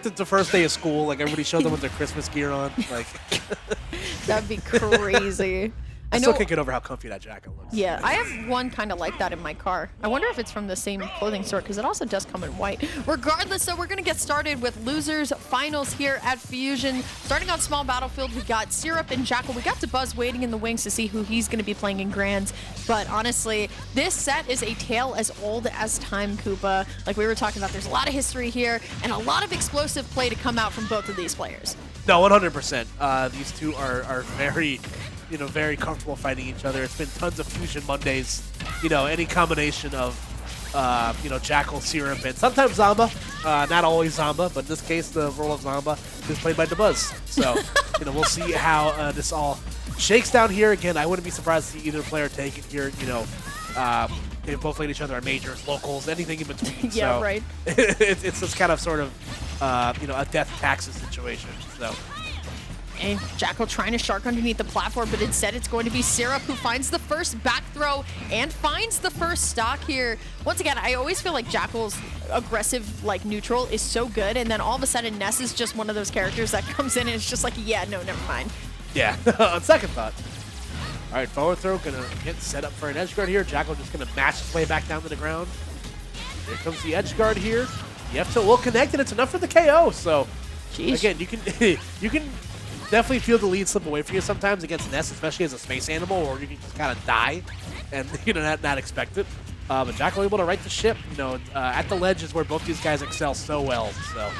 like the first day of school, like everybody showed them with their Christmas gear on. Like That'd be crazy. I still can't get over how comfy that jacket looks. Yeah, I have one kind of like that in my car. I wonder if it's from the same clothing store, because it also does come in white. Regardless, so we're going to get started with losers finals here at Fusion. Starting on small battlefield, we got Syrup and Jakal. We got DeBuzz waiting in the wings to see who he's going to be playing in Grands. But honestly, this set is a tale as old as time, Koopa. Like we were talking about, there's a lot of history here and a lot of explosive play to come out from both of these players. No, 100%. These two are very... very comfortable fighting each other. It's been tons of Fusion Mondays, any combination of, Jakal, Syrup, and sometimes Zamba. Not always Zamba, but in this case, the role of Zamba is played by DeBuzz. So, we'll see how this all shakes down here. Again, I wouldn't be surprised to see either player take it here. They both played each other at majors, locals, anything in between. Yeah, so right. It's this kind of sort of, a death taxes situation. So. And Jakal trying to shark underneath the platform, but instead it's going to be Syrup who finds the first back throw and finds the first stock here. Once again, I always feel like Jakal's aggressive, neutral is so good, and then all of a sudden Ness is just one of those characters that comes in and it's just like, yeah, no, never mind. Yeah, on second thought. All right, forward throw gonna get set up for an edge guard here. Jakal just gonna mash his way back down to the ground. Here comes the edge guard here. The F2 will connect, and it's enough for the KO. So, Jeez. Again, you can definitely feel the lead slip away from you sometimes against Ness, especially as a space animal, or you can just kind of die and not expect it. But Jakal able to right the ship. At the ledge is where both these guys excel so well. So.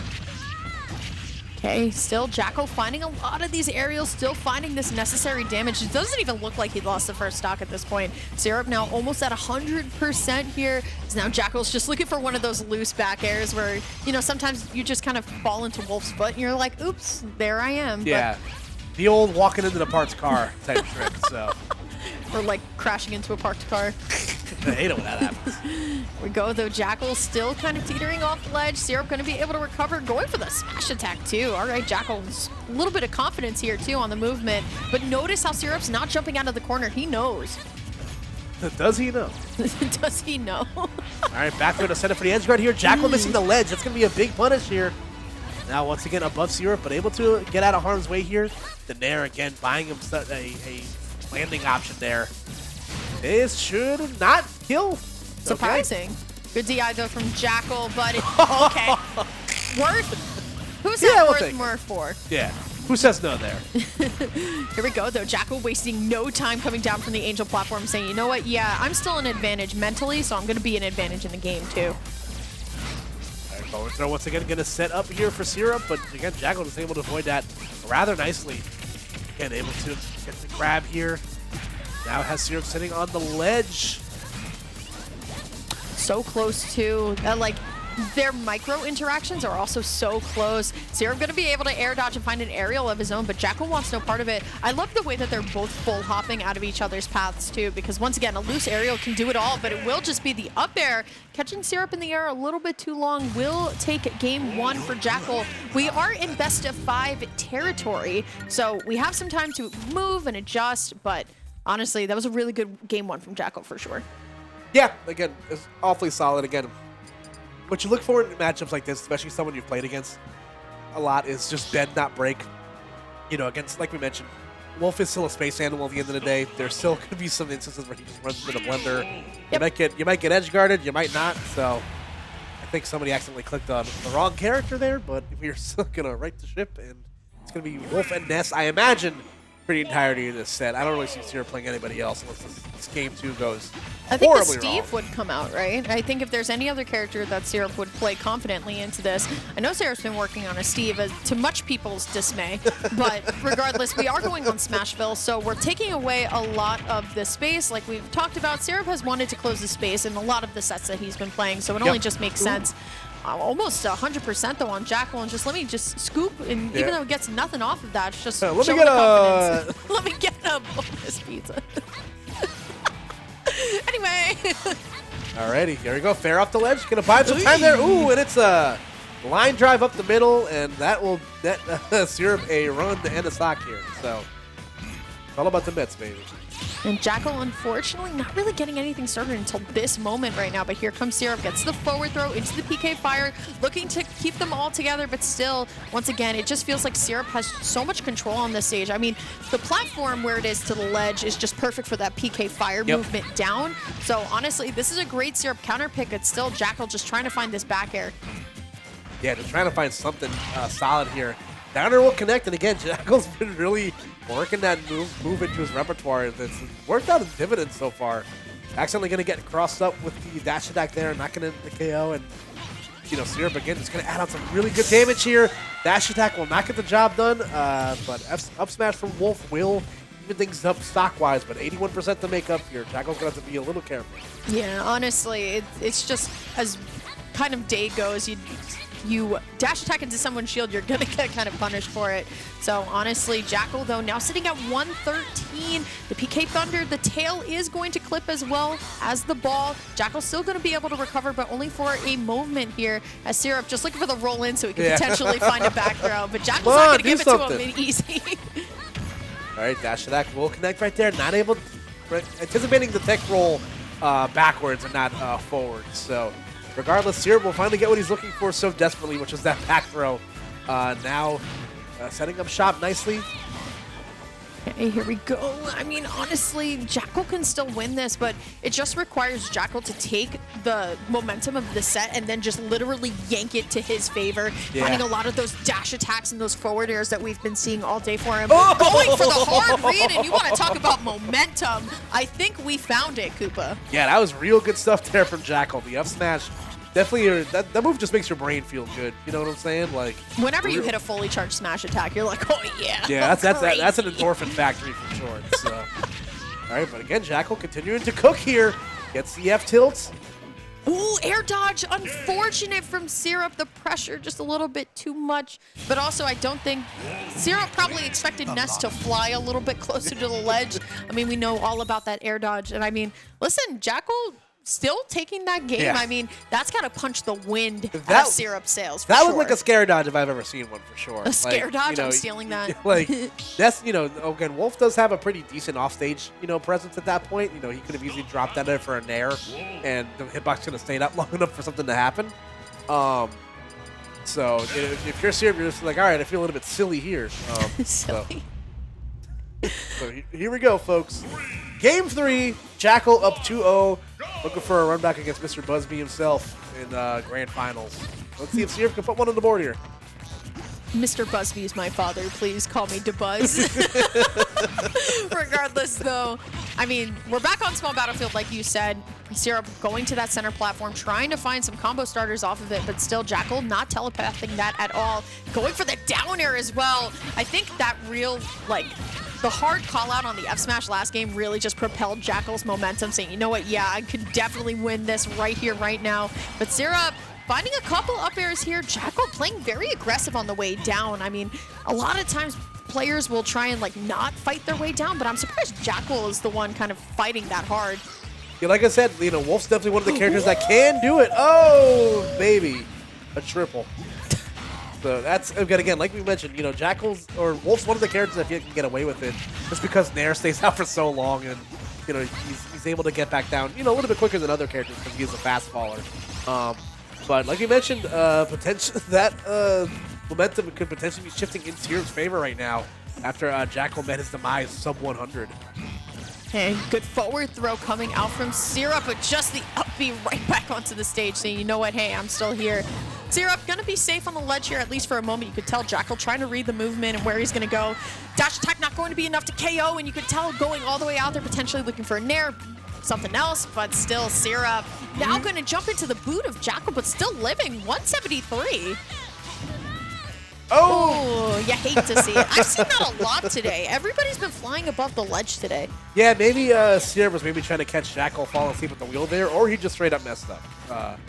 Okay, still Jakal finding a lot of these aerials, still finding this necessary damage. It doesn't even look like he lost the first stock at this point. Syrup now almost at 100% here. So now Jakal's just looking for one of those loose back airs where, sometimes you just kind of fall into Wolf's foot and you're like, oops, there I am. Yeah, the old walking into the parts car type trick, so. Or crashing into a parked car. I hate it when that happens. We go, though. Jakal still kind of teetering off the ledge. Syrup going to be able to recover, going for the smash attack, too. All right, Jakal's a little bit of confidence here, too, on the movement. But notice how Syrup's not jumping out of the corner. He knows. Does he know? Does he know? All right, back there to set up for the edge guard here. Jakal missing the ledge. That's going to be a big punish here. Now, once again, above Syrup, but able to get out of harm's way here. The Nair, again, buying him a landing option there. This should not kill. Surprising. Okay. Good DI, though, from Jakal, but okay. Worth? Who said worth more for? Yeah. Who says no there? Here we go, though. Jakal wasting no time coming down from the Angel platform, saying, you know what? Yeah, I'm still an advantage mentally, so I'm going to be an advantage in the game, too. All right, forward throw once again going to set up here for Syrup, but again, Jakal was able to avoid that rather nicely. Again, able to get the grab here. Now has Syrup sitting on the ledge. So close, too. Their micro interactions are also so close. Syrup going to be able to air dodge and find an aerial of his own, but Jakal wants no part of it. I love the way that they're both full hopping out of each other's paths, too, because once again, a loose aerial can do it all, but it will just be the up air. Catching Syrup in the air a little bit too long will take game one for Jakal. We are in best of 5 territory, so we have some time to move and adjust, but honestly, that was a really good game one from Jakal for sure. Yeah, again, it's awfully solid. Again, what you look for in matchups like this, especially someone you've played against a lot, is just bend, not break. Against, like we mentioned, Wolf is still a space animal at the end of the day. There's still going to be some instances where he just runs into the blender. Yep. You might get edge guarded, you might not. So I think somebody accidentally clicked on the wrong character there, but we're still going to right the ship, and it's going to be Wolf and Ness, I imagine, for the entirety of this set. I don't really see Syrup playing anybody else unless this game 2 goes I think the horribly Steve wrong. would come out, right? I think if there's any other character that Syrup would play confidently into this, I know Syrup's been working on a Steve to much people's dismay, but regardless, we are going on Smashville, so we're taking away a lot of the space. Like we've talked about, Syrup has wanted to close the space in a lot of the sets that he's been playing, so it only just makes sense. Almost 100% though on Jakal, and just let me just scoop, and even though it gets nothing off of that, it's just show the confidence. Let me get a bonus pizza. Anyway. Alrighty, here we go. Fair off the ledge. Gonna buy some time there. Ooh, and it's a line drive up the middle, and that will net Syrup a run and a stock here. So it's all about the Mets, baby. And Jakal, unfortunately, not really getting anything started until this moment right now. But here comes Syrup, gets the forward throw into the PK fire, looking to keep them all together. But still, once again, it just feels like Syrup has so much control on this stage. I mean, the platform where it is to the ledge is just perfect for that PK fire movement down. So honestly, this is a great Syrup counter pick. It's still Jakal just trying to find this back air. Yeah, just trying to find something solid here. Downer will connect, and again, Jakal's been really working that move into his repertoire. That's worked out in dividends so far. Accidentally going to get crossed up with the dash attack there, knocking in the KO, and Syrup again is going to add on some really good damage here. Dash attack will not get the job done, but up smash from Wolf will even things up stock-wise, but 81% to make up here. Jakal's going to have to be a little careful. Yeah, honestly, it's just as kind of day goes, you dash attack into someone's shield, you're going to get kind of punished for it. So honestly, Jakal, though, now sitting at 113. The PK Thunder, the tail is going to clip as well as the ball. Jakal's still going to be able to recover, but only for a moment here as Syrup just looking for the roll in so he can potentially find a back throw. But Jakal's not going to give it to him easy. All right, dash attack will connect right there. Not able, anticipating the tech roll backwards and not forward. So regardless, Syrup will finally get what he's looking for so desperately, which is that back throw. Now setting up shop nicely. Okay, here we go. I mean, honestly, Jakal can still win this, but it just requires Jakal to take the momentum of the set and then just literally yank it to his favor. Finding a lot of those dash attacks and those forward airs that we've been seeing all day for him. Going for the hard read, and you want to talk about momentum. I think we found it, Koopa. Yeah, that was real good stuff there from Jakal. The up smash. Definitely, that move just makes your brain feel good. You know what I'm saying? Like whenever you hit a fully charged smash attack, you're like, oh yeah. Yeah, that's an endorphin factory for sure. So, all right, but again, Jakal continuing to cook here. Gets the F tilts. Ooh, air dodge. Unfortunate from Syrup. The pressure just a little bit too much. But also, I don't think Syrup probably expected Ness to fly a little bit closer to the ledge. I mean, we know all about that air dodge. And I mean, listen, Jakal still taking that game. Yeah. I mean, that's got to punch the wind out of Syrup sails. That looked like a scare dodge if I've ever seen one, for sure. A scare dodge? I'm stealing that. Like, that's, again, Wolf does have a pretty decent offstage, presence at that point. He could have easily dropped that in for a nair, and the hitbox could have stayed up long enough for something to happen. So, if you're Syrup, you're just like, all right, I feel a little bit silly here. Silly. So here we go, folks. Game 3, Jakal up 2-0. Looking for a run back against Mr. Busby himself in Grand Finals. Let's see if Syrup can put one on the board here. Mr. Busby is my father. Please call me DeBuzz. Regardless, though, I mean, we're back on small battlefield, like you said. Syrup going to that center platform, trying to find some combo starters off of it, but still Jakal not telepathing that at all. Going for the down air as well. I think that real, the hard call out on the F smash last game really just propelled Jakal's momentum, saying, you know what, yeah, I could definitely win this right here, right now. But Syrup finding a couple up airs here. Jakal playing very aggressive on the way down. I mean, a lot of times players will try and not fight their way down, but I'm surprised Jakal is the one kind of fighting that hard. Yeah, like I said, Wolf's definitely one of the characters that can do it. Oh, baby. A triple. So that's, again, like we mentioned, Wolf's one of the characters that can get away with it just because Nair stays out for so long and, he's able to get back down, a little bit quicker than other characters because he's a fast faller. But like you mentioned, potential that momentum could potentially be shifting in Syrup's favor right now after Jakal met his demise sub 100. And good forward throw coming out from Syrup, but just the up B right back onto the stage saying, you know what, hey, I'm still here. Syrup going to be safe on the ledge here, at least for a moment. You could tell Jakal trying to read the movement and where he's going to go. Dash attack not going to be enough to KO, and you could tell going all the way out there, potentially looking for a nair, something else, but still Syrup now going to jump into the boot of Jakal, but still living 173. Oh, you hate to see it. I've seen that a lot today. Everybody's been flying above the ledge today. Yeah, maybe Syrup was maybe trying to catch Jakal falling asleep at the wheel there, or he just straight up messed up.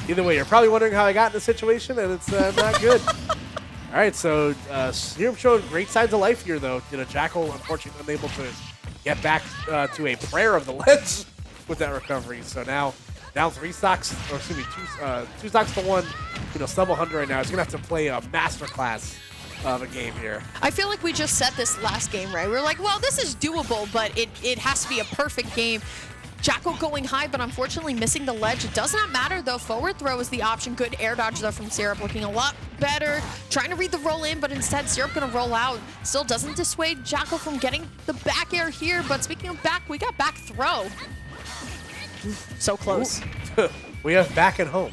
Either way, you're probably wondering how I got in this situation, and it's not good. All right, so Syrup showing great signs of life here, though. Jakal, unfortunately, unable to get back to a prayer of the ledge with that recovery. So now down 3 stocks, or excuse me, two stocks to 1. Sub 100 right now. He's gonna have to play a masterclass of a game here. I feel like we just set this last game, right? We were like, well, this is doable, but it has to be a perfect game. Jakal going high, but unfortunately missing the ledge. It does not matter, though. Forward throw is the option. Good air dodge, though, from Syrup. Looking a lot better. Trying to read the roll in, but instead Syrup going to roll out. Still doesn't dissuade Jakal from getting the back air here, but speaking of back, we got back throw. So close. We have back at home.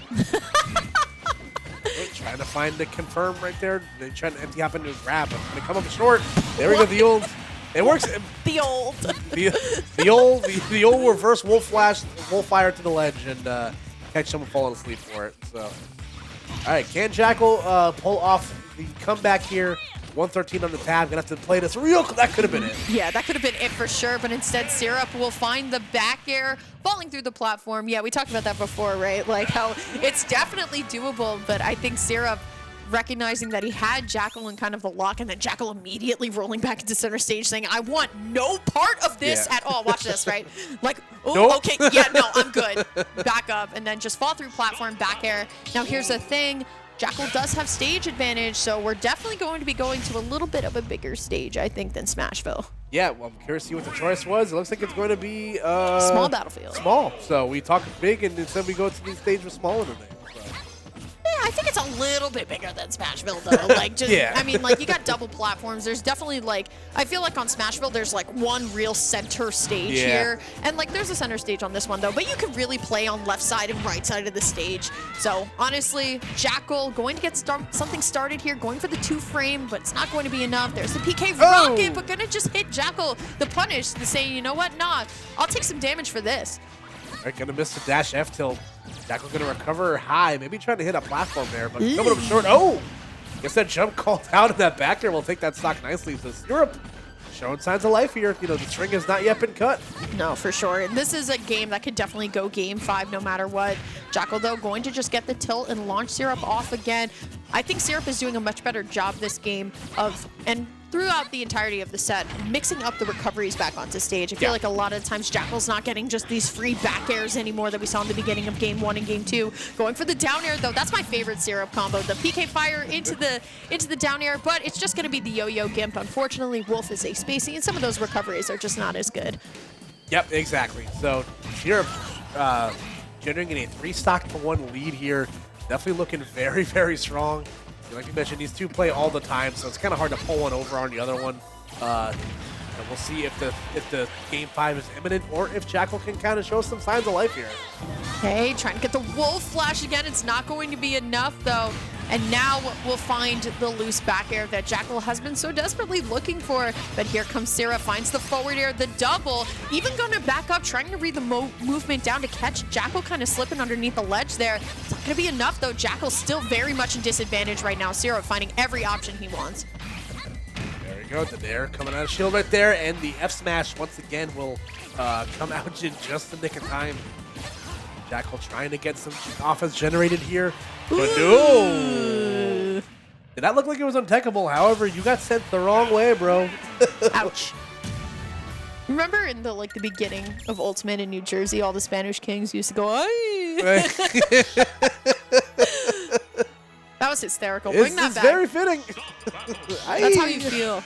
Trying to find the confirm right there. They're trying to empty hop into a grab, but they come up short. There we go, the old... It works. The old. the old reverse wolf flash, wolf fire to the ledge, and catch someone falling asleep for it. So, all right, can Jakal pull off the comeback here? 113 on the tab. Gonna have to play this real. That could have been it. Yeah, that could have been it for sure. But instead, Syrup will find the back air falling through the platform. Yeah, we talked about that before, right? Like how it's definitely doable, but I think Syrup, recognizing that he had Jakal in kind of the lock, and then Jakal immediately rolling back into center stage saying, I want no part of this at all. Watch this, right? Like, oh, nope. Okay, yeah, no, I'm good. Back up, and then just fall through platform, back air. Now here's the thing. Jakal does have stage advantage, so we're definitely going to be going to a little bit of a bigger stage, I think, than Smashville. Yeah, well, I'm curious to see what the choice was. It looks like it's going to be... small battlefield. Small. So we talk big, and instead we go to the stage with smaller than they. I think it's a little bit bigger than Smashville, though. Like, just, yeah. I mean, like, you got double platforms. There's definitely, like, I feel like on Smashville, there's, like, one real center stage here. And, like, there's a center stage on this one, though. But you can really play on left side and right side of the stage. So, honestly, Jakal going to get something started here, going for the 2-frame, but it's not going to be enough. There's the PK rocket, but going to just hit Jakal the punish to say, you know what, nah, I'll take some damage for this. All right, gonna miss the dash F tilt. Jakal gonna recover high, maybe trying to hit a platform there, but coming up short. Oh! Guess that jump called out in that back there will take that stock nicely. So Syrup showing signs of life here. You know, the string has not yet been cut. No, for sure. And this is a game that could definitely go game 5 no matter what. Jakal, though, going to just get the tilt and launch Syrup off again. I think Syrup is doing a much better job this game of, and throughout the entirety of the set, mixing up the recoveries back onto stage. I feel like a lot of times Jakal's not getting just these free back airs anymore that we saw in the beginning of game 1 and game 2. Going for the down air, though, that's my favorite Syrup combo. The PK fire into the down air, but it's just going to be the yo-yo gimp. Unfortunately, Wolf is a spacey, and some of those recoveries are just not as good. Yep, exactly. So Syrup generating a 3-stock-to-1 lead here. Definitely looking very, very strong. Like you mentioned, these two play all the time, so it's kind of hard to pull one over on the other one. And we'll see if the game 5 is imminent, or if Jakal can kind of show some signs of life here. Okay, trying to get the Wolf flash again. It's not going to be enough, though. And now we'll find the loose back air that Jakal has been so desperately looking for. But here comes Syrup, finds the forward air, the double. Even going to back up, trying to read the movement down to catch Jakal kind of slipping underneath the ledge there. It's not going to be enough, though. Jakal's still very much in disadvantage right now. Syrup finding every option he wants. There we go. The Nair coming out of shield right there. And the F smash once again will come out in just the nick of time. Jakal trying to get some offense generated here. But no! Did that look like it was untechable? However, you got sent the wrong way, bro. Ouch. Remember in the beginning of Ultimate in New Jersey, all the Spanish kings used to go, "Ay!" That was hysterical. Bring that back. It's very fitting. That's how you feel.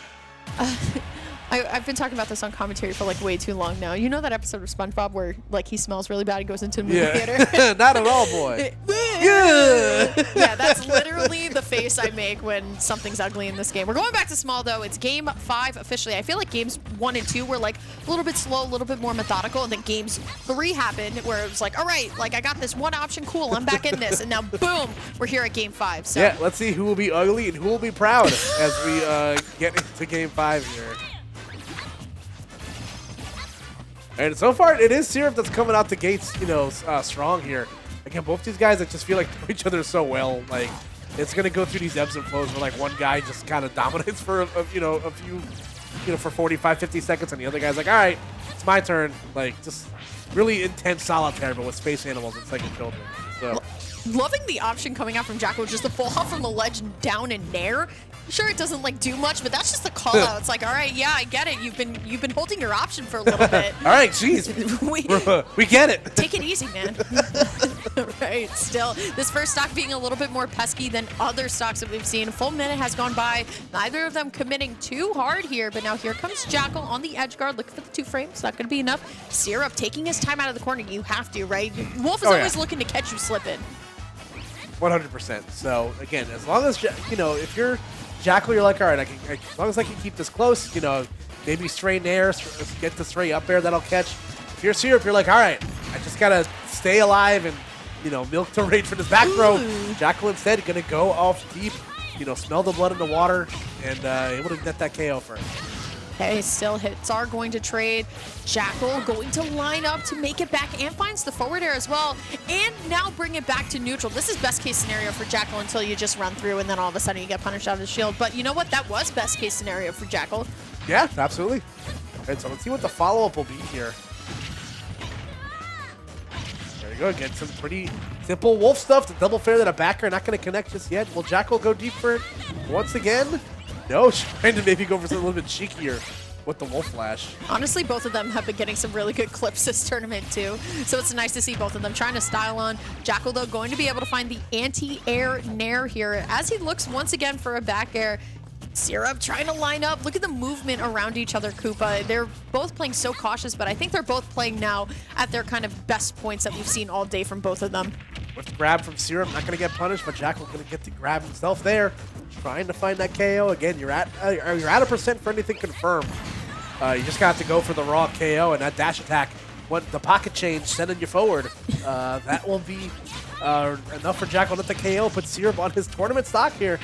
I've been talking about this on commentary for way too long now. You know that episode of SpongeBob where he smells really bad and goes into the movie theater? Not at all, boy. Yeah, that's literally the face I make when something's ugly in this game. We're going back to small, though. It's game 5 officially. I feel like games 1 and 2 were a little bit slow, a little bit more methodical, and then games 3 happened where it was all right, I got this one option, cool, I'm back in this, and now boom, we're here at game 5. So yeah, let's see who will be ugly and who will be proud as we get into game 5 here. And so far, it is Syrup that's coming out the gates, strong here. Again, both these guys, I just feel like know each other so well. It's gonna go through these ebbs and flows where one guy just kind of dominates for a few, for 45, 50 seconds, and the other guy's like, all right, it's my turn. Just really intense solitaire, but with space animals and second children. So Loving the option coming out from Jakal, just a full hop from the ledge down in Nair. Sure, it doesn't like do much, but that's just a call out. It's like, all right, yeah, I get it. You've been holding your option for a little bit. All right, jeez, we get it. Take it easy, man. Right, still, this first stock being a little bit more pesky than other stocks that we've seen. A full minute has gone by. Neither of them committing too hard here, but now here comes Jakal on the edge guard, looking for the 2 frames. Not going to be enough. Syrup taking his time out of the corner. You have to, right? Wolf is always looking to catch you slipping. 100%. So again, as long as if you're Jakal, you're like, all right, as long as I can keep this close, maybe stray Nair, get the stray up air that'll catch. If you're Syrup, you're like, all right, I just gotta stay alive and milk the rage for this back throw. Jakal instead gonna go off deep, smell the blood in the water, and able to get that KO first. Okay, still hits are going to trade. Jakal going to line up to make it back and finds the forward air as well. And now bring it back to neutral. This is best case scenario for Jakal until you just run through and then all of a sudden you get punished out of the shield. But you know what? That was best case scenario for Jakal. Yeah, absolutely. Alright, so let's see what the follow-up will be here. There you go, again, some pretty simple Wolf stuff. The double fair that a backer not going to connect just yet. Will Jakal go deep for it once again? No, trying to maybe go for something a little bit cheekier with the Wolf Flash. Honestly, both of them have been getting some really good clips this tournament too. So it's nice to see both of them trying to style on. Jakal, though, going to be able to find the anti-air Nair here as he looks once again for a back air. Syrup trying to line up. Look at the movement around each other, Koopa. They're both playing so cautious, but I think they're both playing now at their kind of best points that we've seen all day from both of them. With the grab from Syrup, not going to get punished, but Jakal going to get to grab himself there. Trying to find that KO. Again, you're at a percent for anything confirmed. You just got to go for the raw KO, and that dash attack, what the pocket change sending you forward. That will be enough for Jakal to get the KO. Put Syrup on his tournament stock here.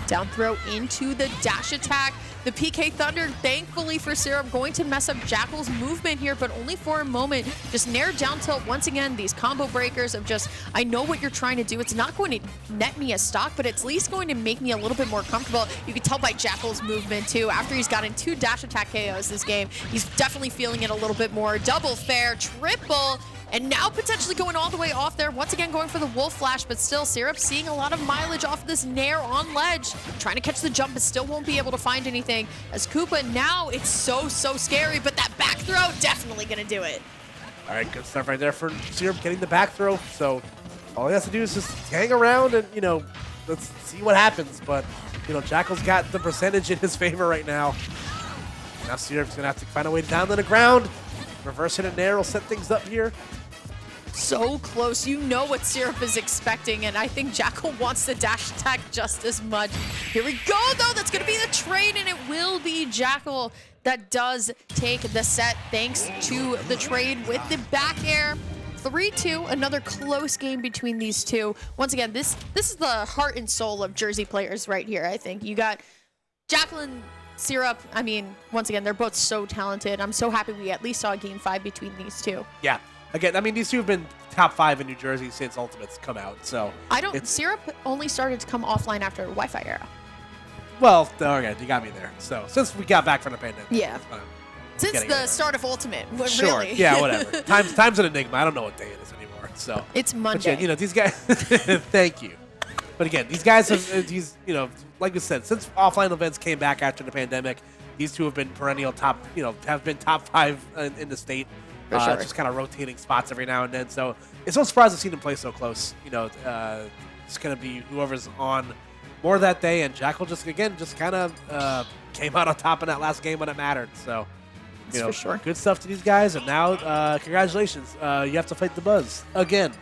Down throw into the dash attack. The PK Thunder, thankfully for Syrup, going to mess up Jakal's movement here, but only for a moment. Just Nair down tilt once again. These combo breakers of just, I know what you're trying to do. It's not going to net me a stock, but it's at least going to make me a little bit more comfortable. You can tell by Jakal's movement too. After he's gotten 2 dash attack KOs this game, he's definitely feeling it a little bit more. Double fair, triple. And now potentially going all the way off there. Once again going for the Wolf Flash, but still Syrup seeing a lot of mileage off this Nair on ledge. Trying to catch the jump, but still won't be able to find anything. As Koopa, now it's so scary, but that back throw, definitely gonna do it. All right, good stuff right there for Syrup getting the back throw. So all he has to do is just hang around and, let's see what happens. But, Jakal's got the percentage in his favor right now. Now Syrup's gonna have to find a way down to the ground. Reversing a Nair will set things up here. So close. You know what Syrup is expecting, and I think Jakal wants the dash attack just as much. Here we go, though. That's going to be the trade, and it will be Jakal that does take the set thanks to the trade with the back air. 3-2, another close game between these two. Once again, this is the heart and soul of Jersey players right here, I think. You got Jakal and Syrup. I mean, once again, they're both so talented. I'm so happy we at least saw a game 5 between these two. Yeah. Again, I mean, these two have been top 5 in New Jersey since Ultimate's come out, so... Syrup only started to come offline after the Wi-Fi era. Well, okay, you got me there. So, since we got back from the pandemic. Yeah. Since the start of Ultimate, sure. Really. Yeah, whatever. Time's an enigma. I don't know what day it is anymore, so... It's Monday. But yeah, these guys... Thank you. But again, these guys have, like we said, since offline events came back after the pandemic, these two have been perennial top, have been top 5 in the state. For sure. Just kind of rotating spots every now and then. So it's no surprise to see them play so close. It's going to be whoever's on more that day. And Jakal just kind of came out on top in that last game when it mattered. So, for sure. Good stuff to these guys. And now, congratulations. You have to fight the Buzz again.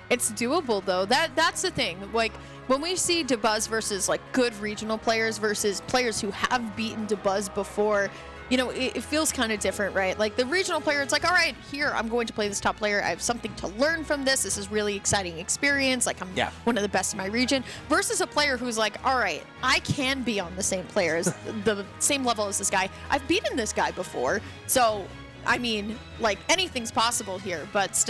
It's doable, though. That's the thing. Like, when we see DeBuzz versus, like, good regional players versus players who have beaten DeBuzz before, it feels kind of different, right? Like, the regional player, it's like, all right, here, I'm going to play this top player. I have something to learn from this. This is really exciting experience. Like, I'm one of the best in my region. Versus a player who's like, all right, I can be on the same player as the same level as this guy. I've beaten this guy before. So, I mean, like, anything's possible here, but still.